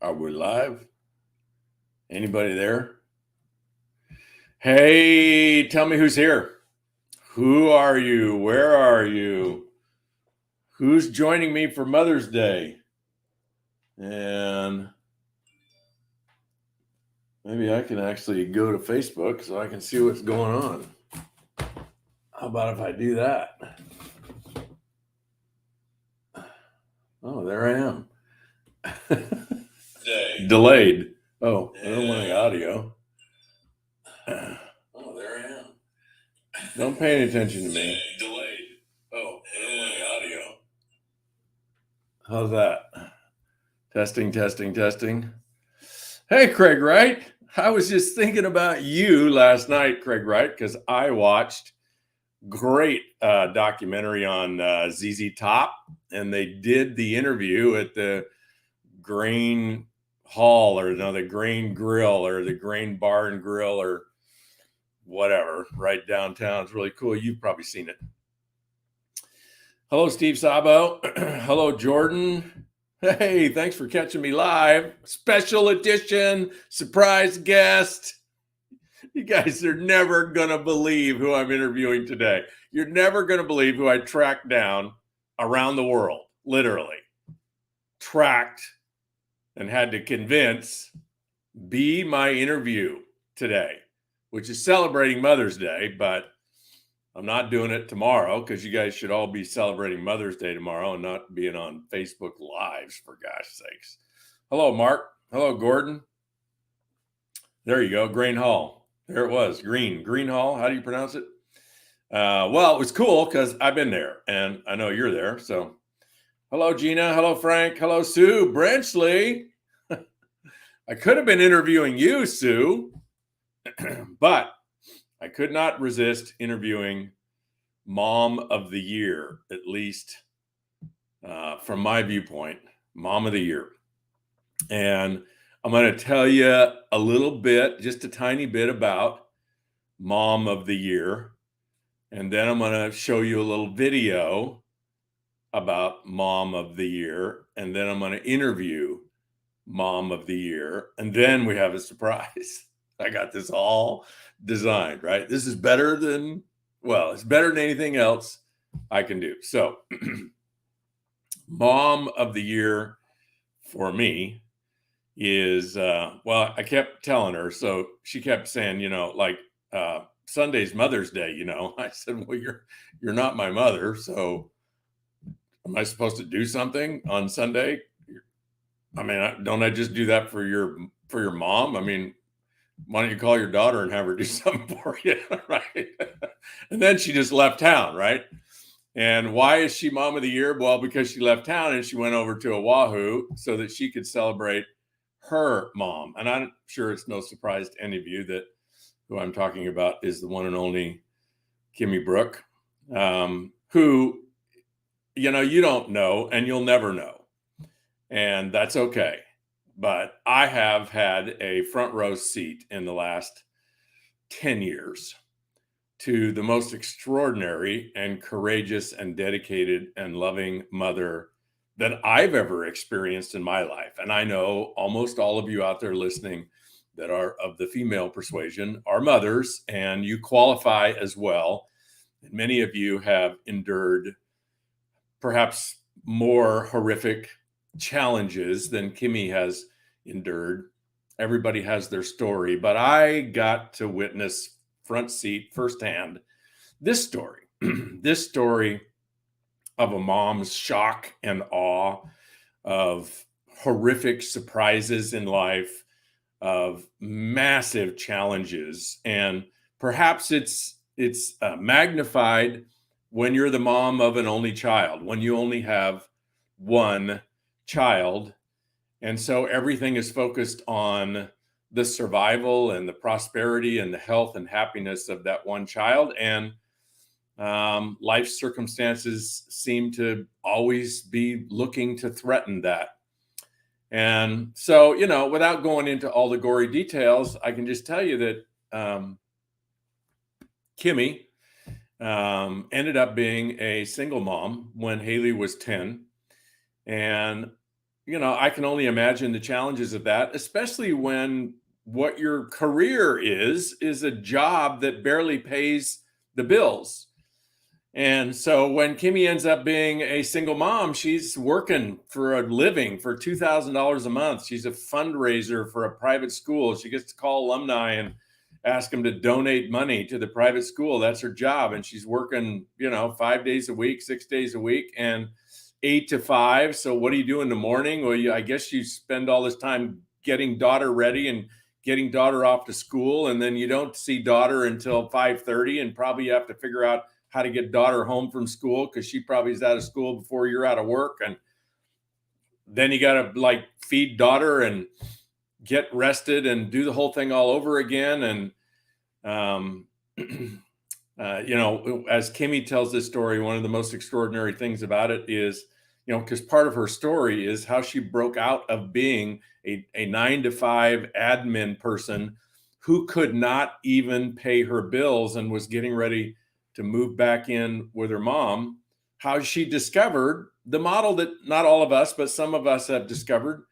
Are we live? Anybody there? Hey, tell me who's here. Who are you? Where are you? Who's joining me for Mother's Day? And maybe I can actually go to Facebook so I can see what's going on. How about if I do that? Oh, there I am. Delayed. Oh, I don't want any audio. Oh, there I am. Don't pay any attention to me. Delayed. Oh, I don't want any audio. How's that? Testing. Hey, Craig Wright. I was just thinking about you last night, Craig Wright, because I watched great documentary on ZZ Top, and they did the interview at the Grain Hall, or no, the Grain Grill, or the Grain Bar and Grill, or whatever, right downtown. It's really cool. You've probably seen it. Hello, Steve Sabo. Hello, Jordan. Hey, thanks for catching me live. Special edition, surprise guest. You guys are never going to believe who I'm interviewing today. You're never going to believe who I tracked down around the world, literally. Tracked and had to convince be my interview today, which is celebrating Mother's Day, but I'm not doing it tomorrow because you guys should all be celebrating Mother's Day tomorrow and not being on Facebook Lives, for gosh sakes. Hello, Mark. Hello, Gordon. There you go. Grain Hall. There it was. Green Hall. How do you pronounce it? Well, it was cool because I've been there and I know you're there. So hello, Gina. Hello, Frank. Hello, Sue Branchley. I could have been interviewing you, Sue, but I could not resist interviewing Mom of the Year, at least from my viewpoint, Mom of the Year. And I'm going to tell you a little bit, just a tiny bit about Mom of the Year. And then I'm going to show you a little video about Mom of the Year. And then I'm going to interview Mom of the Year. And then we have a surprise. I got this all designed, right? This is better than, well, it's better than anything else I can do. So Mom of the Year for me is, well, I kept telling her, so she kept saying, like Sunday's Mother's Day, I said, well, you're not my mother. So am I supposed to do something on Sunday? I mean, don't I just do that for your mom? I mean, why don't you call your daughter and have her do something for you, right? And then she just left town, right? And why is she Mom of the Year? Well, because she left town and she went over to Oahu so that she could celebrate her mom. And I'm sure it's no surprise to any of you that who I'm talking about is the one and only Kimmy Brooke, who, you don't know and you'll never know. And that's okay. But I have had a front row seat in the last 10 years to the most extraordinary and courageous and dedicated and loving mother that I've ever experienced in my life. And I know almost all of you out there listening that are of the female persuasion are mothers, and you qualify as well. And many of you have endured perhaps more horrific challenges than Kimmy has endured. Everybody has their story, but I got to witness front seat firsthand this story, this story of a mom's shock and awe, of horrific surprises in life, of massive challenges. And perhaps it's magnified when you're the mom of an only child, when you only have one child. And so everything is focused on the survival and the prosperity and the health and happiness of that one child. And life circumstances seem to always be looking to threaten that. And so, without going into all the gory details, I can just tell you that Kimmy ended up being a single mom when Haley was 10. And I can only imagine the challenges of that, especially when what your career is a job that barely pays the bills. And so when Kimmy ends up being a single mom, she's working for a living for $2,000 a month. She's a fundraiser for a private school. She gets to call alumni and ask them to donate money to the private school. That's her job. And she's working, 5 days a week, 6 days a week, and 8 to 5. So what do you do in the morning? Well, I guess you spend all this time getting daughter ready and getting daughter off to school. And then you don't see daughter until 5:30, and probably you have to figure out how to get daughter home from school because she probably is out of school before you're out of work. And then you got to like feed daughter and get rested and do the whole thing all over again. And, as Kimmy tells this story, one of the most extraordinary things about it is, because part of her story is how she broke out of being a 9 to 5 admin person who could not even pay her bills and was getting ready to move back in with her mom, how she discovered the model that not all of us, but some of us have discovered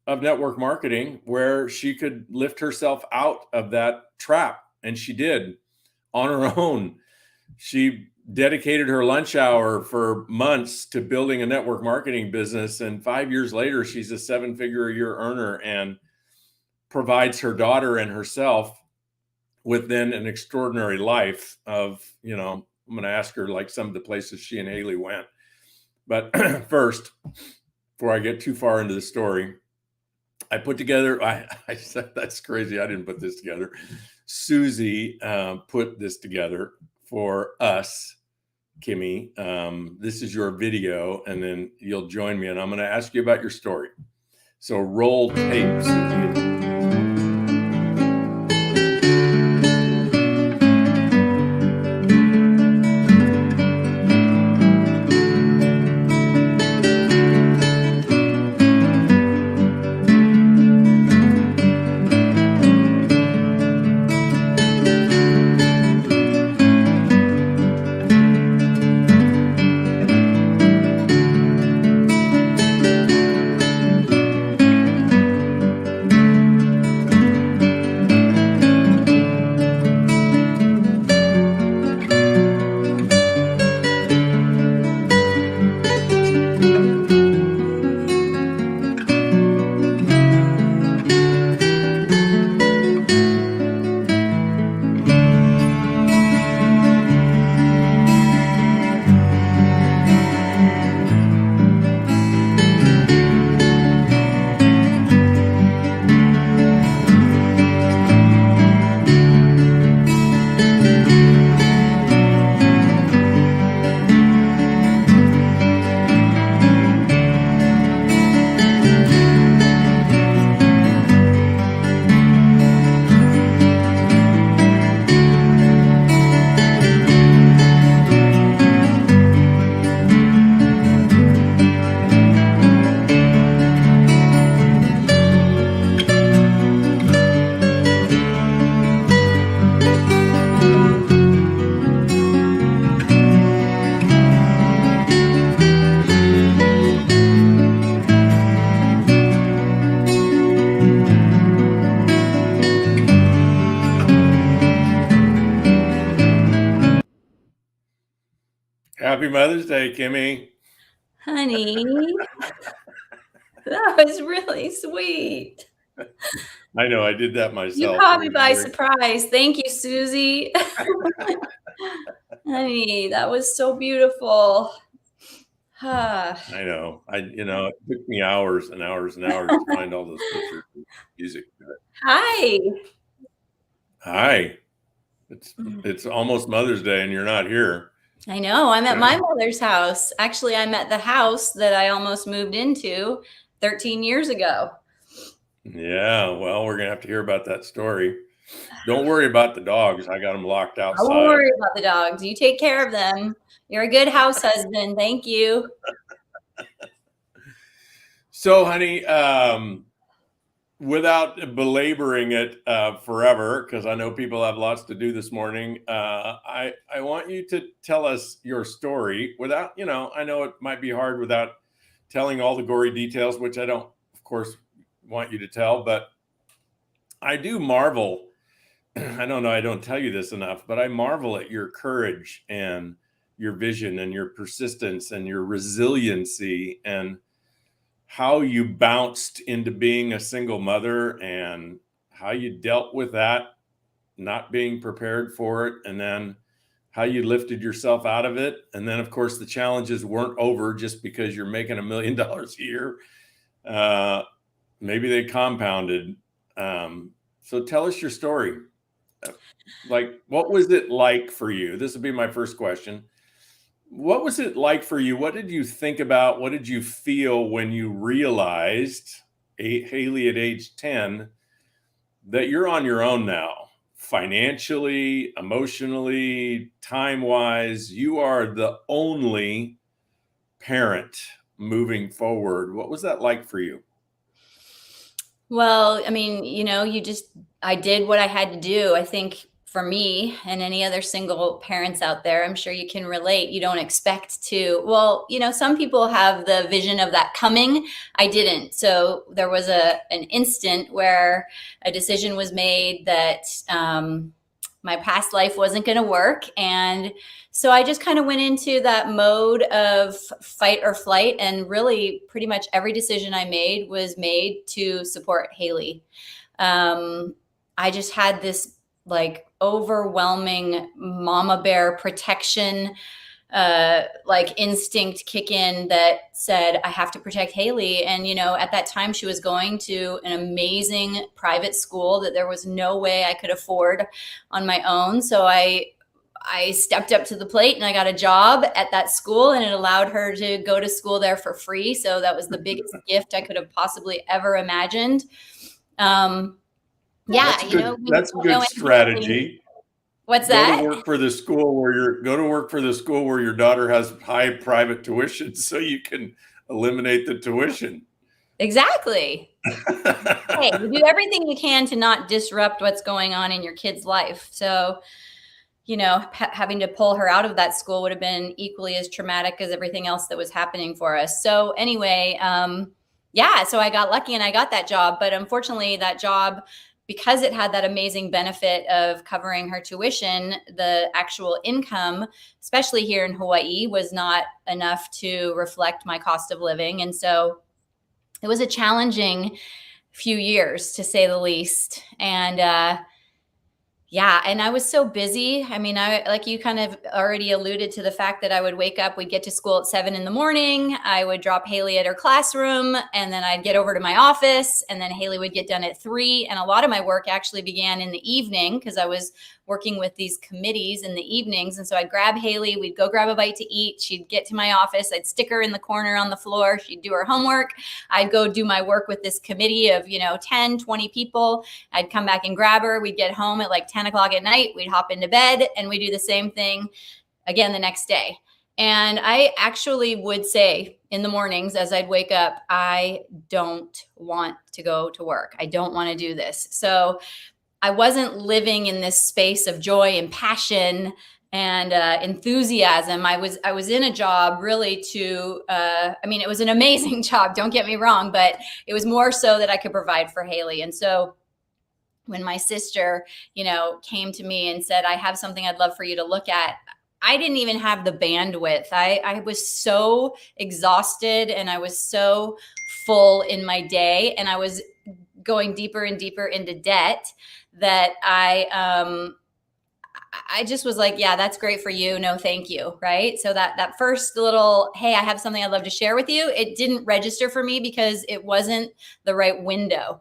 of network marketing, where she could lift herself out of that trap. And she did on her own. She dedicated her lunch hour for months to building a network marketing business. And 5 years later, she's a 7-figure a year earner and provides her daughter and herself with then an extraordinary life of, I'm going to ask her like some of the places she and Haley went. But first, before I get too far into the story, I put together, I said, that's crazy. I didn't put this together. Susie put this together for us, Kimmy. This is your video, and then you'll join me, and I'm going to ask you about your story. So roll tape, Susie. Happy Mother's Day, Kimmy. Honey, that was really sweet. I know, I did that myself. You caught me by surprise. Thank you, Susie. Honey, that was so beautiful. I know. It took me hours and hours and hours to find all those pictures and music. Hi. Hi. It's almost Mother's Day and you're not here. I know. I'm at my mother's house. Actually, I'm at the house that I almost moved into 13 years ago. Yeah, well, we're going to have to hear about that story. Don't worry about the dogs. I got them locked outside. Don't worry about the dogs. You take care of them. You're a good house husband. Thank you. So, honey, without belaboring it forever, because I know people have lots to do this morning, I want you to tell us your story without, I know it might be hard without telling all the gory details, which I don't, of course, want you to tell, but I do marvel. I don't know, I don't tell you this enough, but I marvel at your courage and your vision and your persistence and your resiliency and how you bounced into being a single mother and how you dealt with that, not being prepared for it, and then how you lifted yourself out of it. And then, of course, the challenges weren't over just because you're making $1 million a year. Maybe they compounded. So tell us your story. Like, what was it like for you? This would be my first question. What was it like for you? What did you think about? What did you feel when you realized, Haley at age 10, that you're on your own now, financially, emotionally, time-wise? You are the only parent moving forward. What was that like for you? Well, I mean, I did what I had to do. I think for me and any other single parents out there, I'm sure you can relate. You don't expect to, well, some people have the vision of that coming. I didn't. So there was an instant where a decision was made that my past life wasn't going to work. And so I just kind of went into that mode of fight or flight. And really, pretty much every decision I made was made to support Haley. I just had this like overwhelming mama bear protection like instinct kick in that said, I have to protect Haley. And, at that time she was going to an amazing private school that there was no way I could afford on my own. So I stepped up to the plate and I got a job at that school, and it allowed her to go to school there for free. So that was the biggest gift I could have possibly ever imagined. Yeah, That's a good strategy. What's that? Go to work for the school where your daughter has high private tuition, so you can eliminate the tuition. Exactly. Hey, you do everything you can to not disrupt what's going on in your kid's life. So, having to pull her out of that school would have been equally as traumatic as everything else that was happening for us. So anyway, so I got lucky and I got that job. But unfortunately, that job, because it had that amazing benefit of covering her tuition, the actual income, especially here in Hawaii, was not enough to reflect my cost of living. And so it was a challenging few years, to say the least. And and I was so busy. I mean, like you kind of already alluded to the fact that I would wake up, we'd get to school at 7 a.m. I would drop Haley at her classroom, and then I'd get over to my office, and then Haley would get done at 3. And a lot of my work actually began in the evening because I was working with these committees in the evenings. And so I'd grab Haley, we'd go grab a bite to eat. She'd get to my office. I'd stick her in the corner on the floor. She'd do her homework. I'd go do my work with this committee of, 10, 20 people. I'd come back and grab her. We'd get home at like 10 o'clock at night. We'd hop into bed and we do the same thing again the next day. And I actually would say in the mornings as I'd wake up, I don't want to go to work. I don't want to do this. So I wasn't living in this space of joy and passion and enthusiasm. I was in a job really to, it was an amazing job, don't get me wrong, but it was more so that I could provide for Haley. And so when my sister, came to me and said, I have something I'd love for you to look at, I didn't even have the bandwidth. I was so exhausted and I was so full in my day, and I was going deeper and deeper into debt that I just was like, yeah, that's great for you. No, thank you. Right. So that first little, hey, I have something I'd love to share with you, it didn't register for me because it wasn't the right window.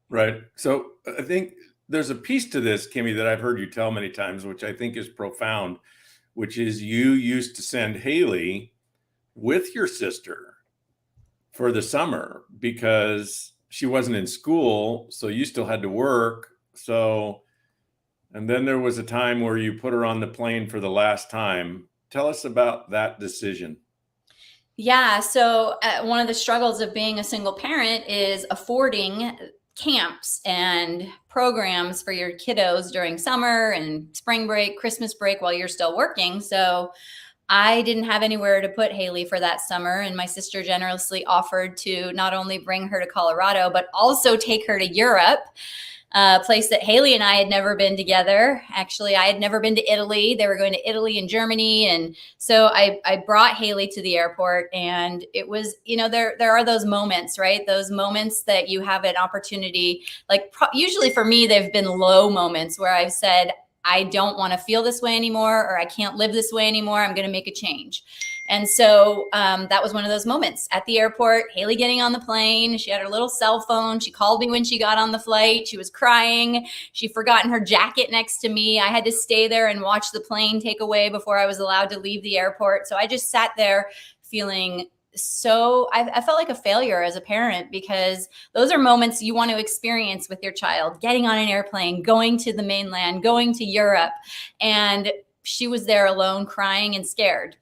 Right. So I think there's a piece to this, Kimmy, that I've heard you tell many times, which I think is profound, which is you used to send Haley with your sister for the summer because she wasn't in school. So you still had to work. So, and then there was a time where you put her on the plane for the last time. Tell us about that decision. Yeah. So one of the struggles of being a single parent is affording camps and programs for your kiddos during summer and spring break, Christmas break while you're still working. So I didn't have anywhere to put Haley for that summer. And my sister generously offered to not only bring her to Colorado, but also take her to Europe, a place that Haley and I had never been together. Actually, I had never been to Italy. They were going to Italy and Germany. And so I brought Haley to the airport, and it was, there are those moments, right? Those moments that you have an opportunity, like usually for me, they've been low moments where I've said, I don't want to feel this way anymore, or I can't live this way anymore. I'm going to make a change. And so that was one of those moments at the airport. Haley getting on the plane. She had her little cell phone. She called me when she got on the flight. She was crying. She'd forgotten her jacket next to me. I had to stay there and watch the plane take away before I was allowed to leave the airport. So I just sat there feeling I felt like a failure as a parent, because those are moments you want to experience with your child, getting on an airplane, going to the mainland, going to Europe. And she was there alone, crying and scared.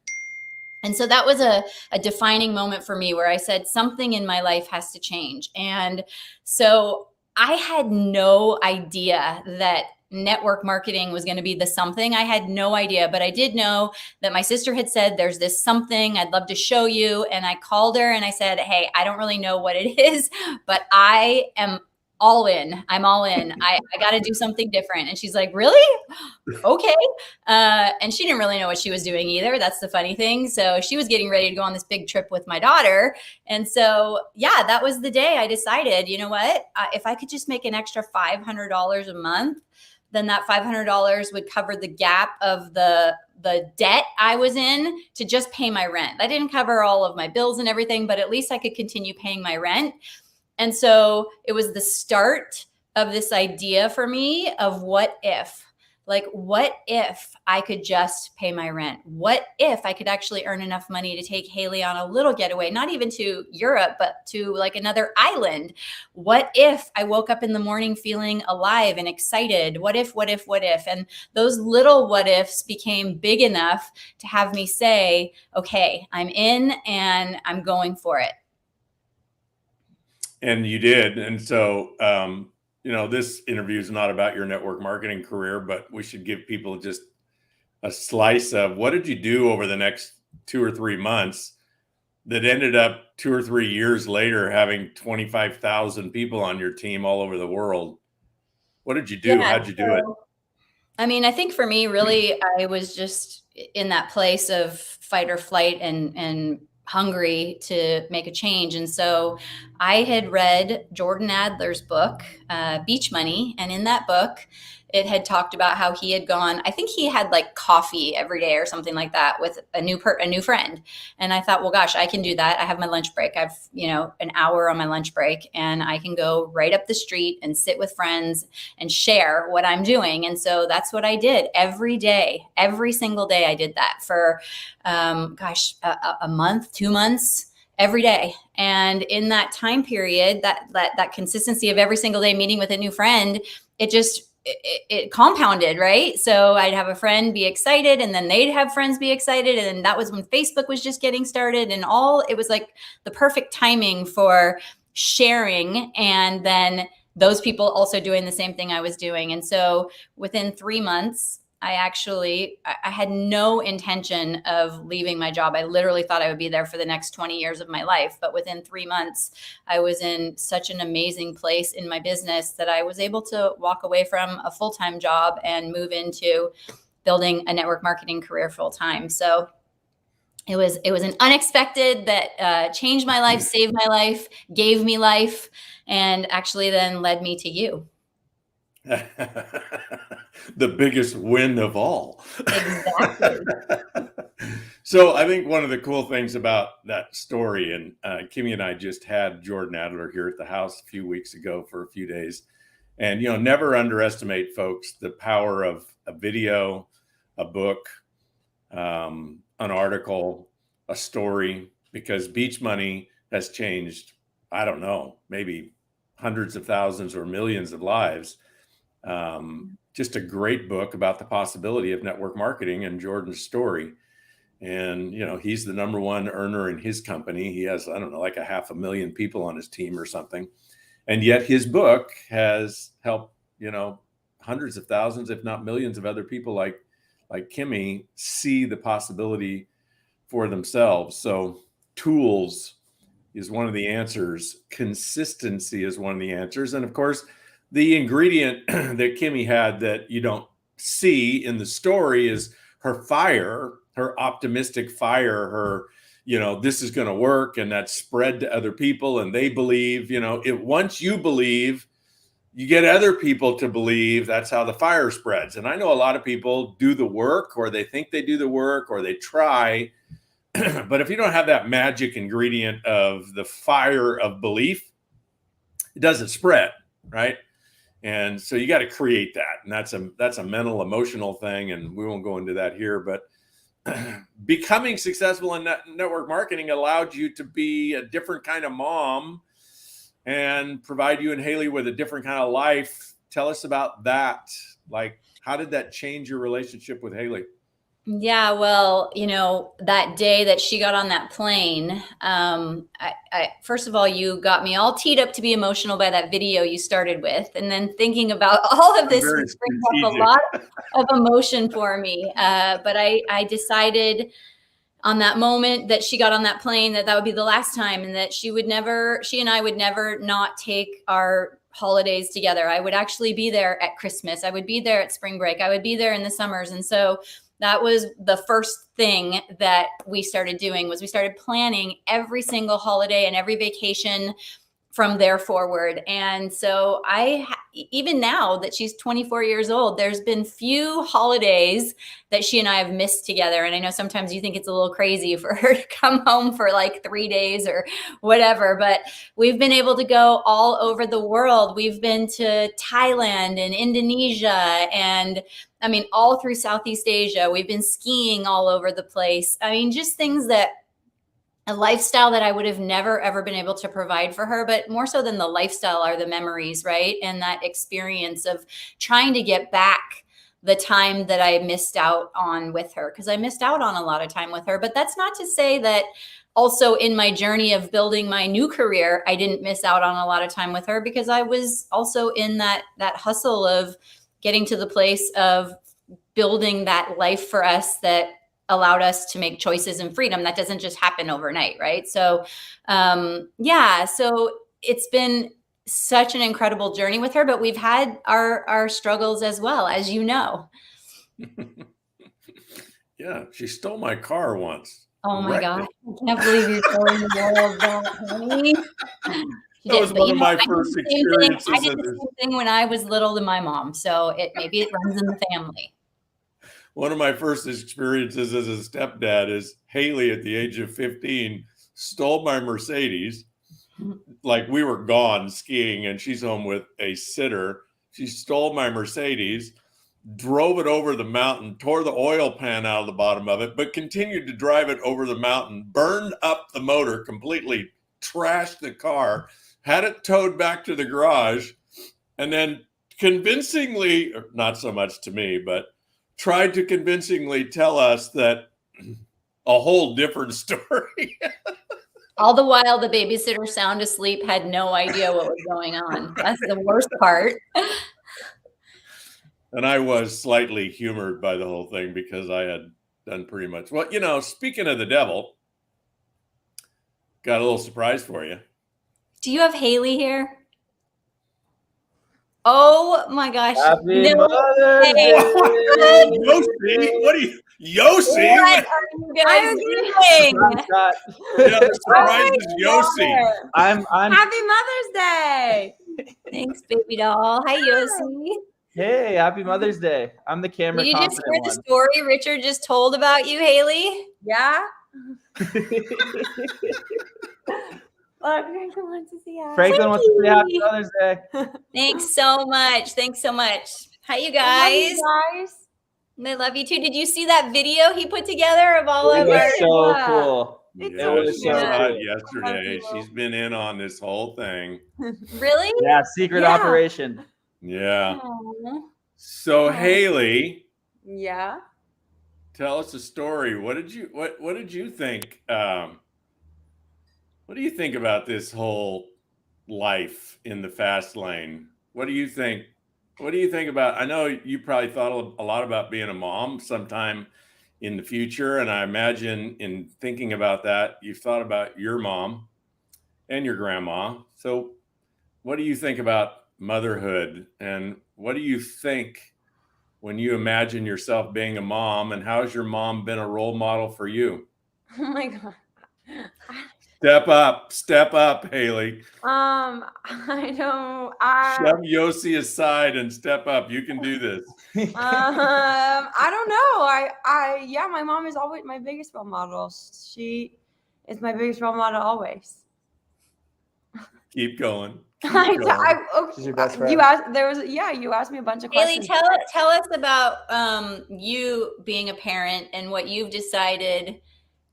And so that was a defining moment for me where I said something in my life has to change. And so I had no idea that network marketing was going to be the something. I had no idea, but I did know that my sister had said, there's this something I'd love to show you. And I called her and I said, hey, I don't really know what it is, but I am all in. I'm all in. I got to do something different. And she's like, really? Okay. And she didn't really know what she was doing either. That's the funny thing. So she was getting ready to go on this big trip with my daughter. And so, yeah, that was the day I decided, you know what, if I could just make an extra $500 a month, then that $500 would cover the gap of the debt I was in to just pay my rent. That didn't cover all of my bills and everything, but at least I could continue paying my rent. And so it was the start of this idea for me of what if I could just pay my rent? What if I could actually earn enough money to take Haley on a little getaway, not even to Europe, but to like another island? What if I woke up in the morning feeling alive and excited? What if? And those little what ifs became big enough to have me say, okay, I'm in and I'm going for it. And you did. And so, this interview is not about your network marketing career, but we should give people just a slice of what did you do over the next 2 or 3 months that ended up 2 or 3 years later having 25,000 people on your team all over the world. What did you do? Yeah, How'd you do it? I mean, I think for me, really, I was just in that place of fight or flight and hungry to make a change. And so I had read Jordan Adler's book, Beach Money. And in that book, it had talked about how he had gone, I think he had like coffee every day or something like that with a new friend. And I thought, well, gosh, I can do that. I have my lunch break. I've, an hour on my lunch break, and I can go right up the street and sit with friends and share what I'm doing. And so that's what I did every day, every single day. I did that for, a month, 2 months, every day. And in that time period, that consistency of every single day meeting with a new friend, it compounded, right? So I'd have a friend be excited, and then they'd have friends be excited. And that was when Facebook was just getting started, and it was like the perfect timing for sharing. And then those people also doing the same thing I was doing. And so within 3 months, I had no intention of leaving my job. I literally thought I would be there for the next 20 years of my life. But within 3 months, I was in such an amazing place in my business that I was able to walk away from a full-time job and move into building a network marketing career full-time. So it was an unexpected that changed my life, saved my life, gave me life, and actually then led me to you. The biggest win of all. Exactly. So I think one of the cool things about that story, and Kimmy and I just had Jordan Adler here at the house a few weeks ago for a few days. And, never underestimate, folks, the power of a video, a book, an article, a story, because Beach Money has changed, I don't know, maybe hundreds of thousands or millions of lives. Just a great book about the possibility of network marketing and Jordan's story. And, he's the number one earner in his company. He has, I don't know, like 500,000 people on his team or something. And yet his book has helped, hundreds of thousands, if not millions of other people like Kimmy see the possibility for themselves. So tools is one of the answers. Consistency is one of the answers. And of course, the ingredient that Kimmy had that you don't see in the story is her fire, her optimistic fire, her, this is going to work. And that's spread to other people. And they believe, once you believe, you get other people to believe. That's how the fire spreads. And I know a lot of people do the work, or they think they do the work, or they try. But if you don't have that magic ingredient of the fire of belief, it doesn't spread, right? And so you got to create that. And that's a mental, emotional thing. And we won't go into that here, but becoming successful in network marketing allowed you to be a different kind of mom and provide you and Haley with a different kind of life. Tell us about that. Like, how did that change your relationship with Haley? Yeah, well, that day that she got on that plane, first of all, you got me all teed up to be emotional by that video you started with. And then thinking about all of this brings up a lot of emotion for me. But I decided on that moment that she got on that plane that would be the last time, and that she and I would never not take our holidays together. I would actually be there at Christmas. I would be there at spring break. I would be there in the summers. And so that was the first thing that we started doing, was we started planning every single holiday and every vacation from there forward. And so even now that she's 24 years old, there's been few holidays that she and I have missed together. And I know sometimes you think it's a little crazy for her to come home for like 3 days or whatever, but we've been able to go all over the world. We've been to Thailand and Indonesia, and all through Southeast Asia. We've been skiing all over the place. Just things that a lifestyle that I would have never, ever been able to provide for her. But more so than the lifestyle are the memories, right? And that experience of trying to get back the time that I missed out on with her, because I missed out on a lot of time with her. But that's not to say that also in my journey of building my new career, I didn't miss out on a lot of time with her, because I was also in that hustle of getting to the place of building that life for us that allowed us to make choices and freedom. That doesn't just happen overnight, right? So, so it's been such an incredible journey with her, but we've had our struggles as well, as you know. Yeah, she stole my car once. Oh my God. I can't believe you're telling the world that, honey. That was one of my first experiences. I did the same thing when I was little to my mom. So maybe it runs in the family. One of my first experiences as a stepdad is Haley, at the age of 15, stole my Mercedes. Like, we were gone skiing and she's home with a sitter. She stole my Mercedes, drove it over the mountain, tore the oil pan out of the bottom of it, but continued to drive it over the mountain, burned up the motor completely, trashed the car, had it towed back to the garage, and then convincingly, not so much to me, but tried to convincingly tell us that a whole different story. All the while, the babysitter, sound asleep, had no idea what was going on. That's the worst part. And I was slightly humored by the whole thing, because I had done pretty much. Well, speaking of the devil, got a little surprise for you. Do you have Haley here? Oh my gosh. Happy Mother's Day. Yossi, what are you, Yossi? What are you guys doing? Yeah, the surprise is Yossi. I'm Happy Mother's Day. Thanks, baby doll. Hi, Yossi. Hey, happy Mother's Day. I'm the camera Did you just confident hear one. the story Richard just told about you, Haley? Yeah. Look, Franklin wants to see us. Franklin wants to say happy Mother's Day. Thanks so much. Thanks so much. Hi, you I guys. love you guys. They love you too. Did you see that video he put together of all of It our? was so cool. It's Yeah, so she cool. saw it yesterday. She's been in on this whole thing. Really? Yeah, secret Yeah. operation. Yeah. Aw. So Haley, Yeah. tell us a story. What did you think? What do you think about this whole life in the fast lane? What do you think? What do you think about? I know you probably thought a lot about being a mom sometime in the future. And I imagine in thinking about that, you've thought about your mom and your grandma. So what do you think about motherhood? And what do you think when you imagine yourself being a mom? And how has your mom been a role model for you? Oh my God. Step up, Haley. I don't. Shove Yossi aside and step up. You can do this. I don't know. Yeah, my mom is always my biggest role model. She is my biggest role model always. Keep going. She's your best friend. You asked me a bunch of Haley, questions. tell us about you being a parent and what you've decided.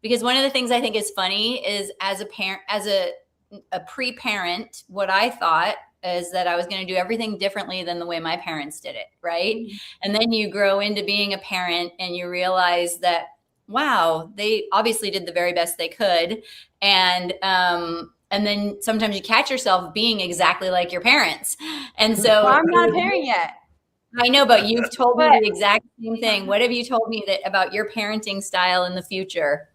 Because one of the things I think is funny is as a parent, as a pre-parent, what I thought is that I was going to do everything differently than the way my parents did it, right? Mm-hmm. And then you grow into being a parent and you realize that, wow, they obviously did the very best they could. And then sometimes you catch yourself being exactly like your parents. And so I'm not a parent yet. I know, but you've told me the exact same thing. What have you told me about your parenting style in the future?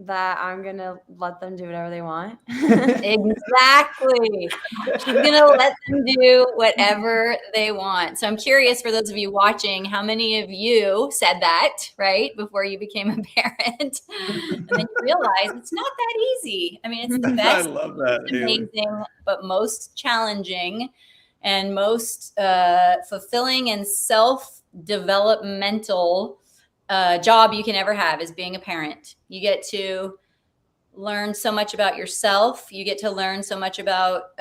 That I'm gonna let them do whatever they want. Exactly. She's gonna let them do whatever they want. So I'm curious, for those of you watching, how many of you said that, right, before you became a parent? And then you realize it's not that easy. I mean, it's the best. I love that. It's amazing, but most challenging and most fulfilling and self-developmental job you can ever have is being a parent. You get to learn so much about yourself. You get to learn so much about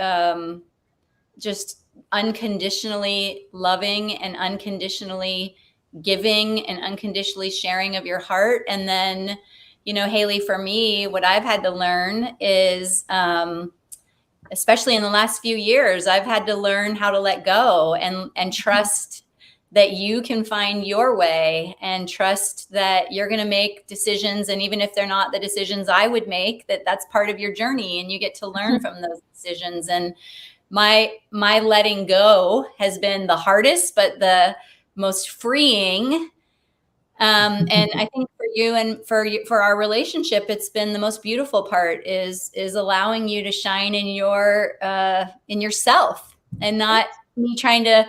just unconditionally loving and unconditionally giving and unconditionally sharing of your heart. And then, Haley, for me, what I've had to learn is, especially in the last few years, I've had to learn how to let go and trust that you can find your way, and trust that you're going to make decisions. And even if they're not the decisions I would make, that's part of your journey and you get to learn from those decisions. And my letting go has been the hardest, but the most freeing. And I think for you and for our relationship, it's been the most beautiful part is allowing you to shine in yourself, and not me trying to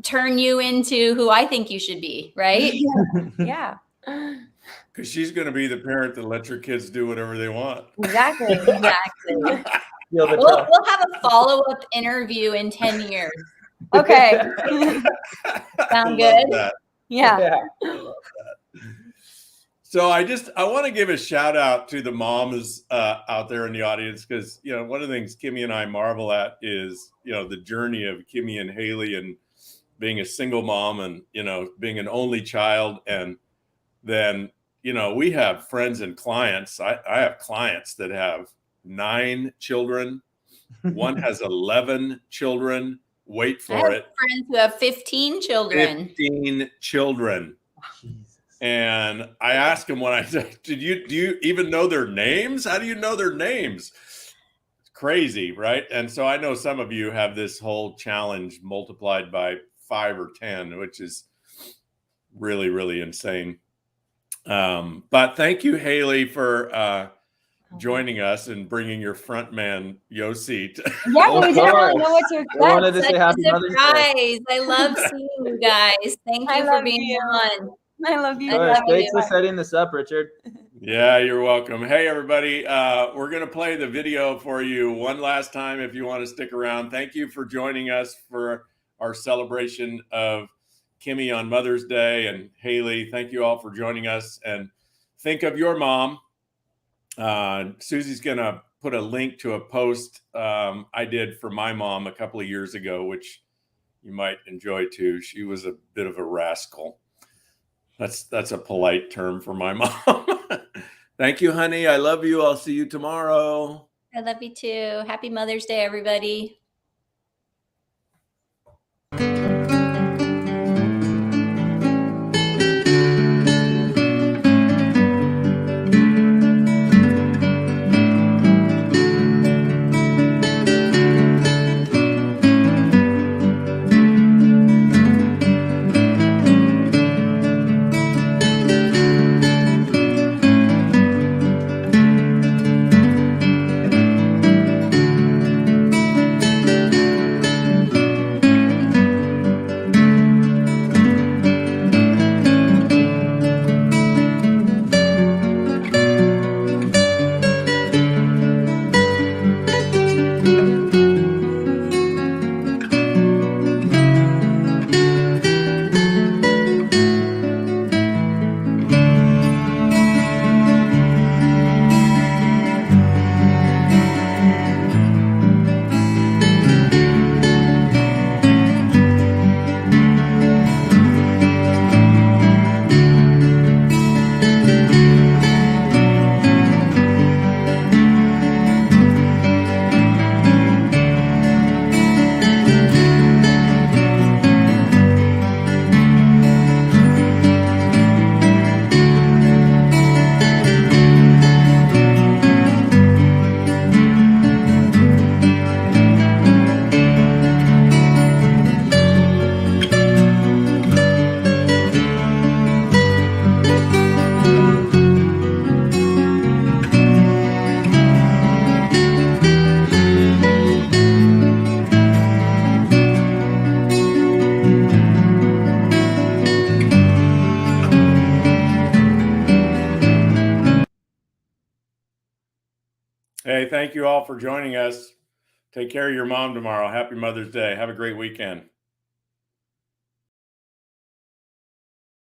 turn you into who I think you should be, right? Yeah. Because she's going to be the parent that lets your kids do whatever they want. Exactly. We'll have a follow-up interview in 10 years. Okay. Sound good? Yeah. I love that. So I want to give a shout out to the moms out there in the audience, because, one of the things Kimmy and I marvel at is, the journey of Kimmy and Haley, and being a single mom, and, being an only child. And then, we have friends and clients. I have clients that have 9 children. One has 11 children. Wait for it. Friends who have 15 children. 15 children. Jesus. And I asked them when I said, do you even know their names? How do you know their names? It's crazy, right? And so I know some of you have this whole challenge multiplied by 5 or 10, which is really, really insane. But thank you, Haley, for joining us and bringing your front man, Yossi. Yeah, we didn't really know what to expect. I wanted to say happy Mother's Day. I love seeing you guys. Thank you for being on. I love you. Thanks for setting this up, Richard. Yeah, you're welcome. Hey, everybody. We're going to play the video for you one last time if you want to stick around. Thank you for joining us for our celebration of Kimmy on Mother's Day. And Haley, thank you all for joining us. And think of your mom. Susie's going to put a link to a post I did for my mom a couple of years ago, which you might enjoy too. She was a bit of a rascal. That's a polite term for my mom. Thank you, honey. I love you. I'll see you tomorrow. I love you too. Happy Mother's Day, everybody. Hey, thank you all for joining us. Take care of your mom tomorrow. Happy Mother's Day. Have a great weekend.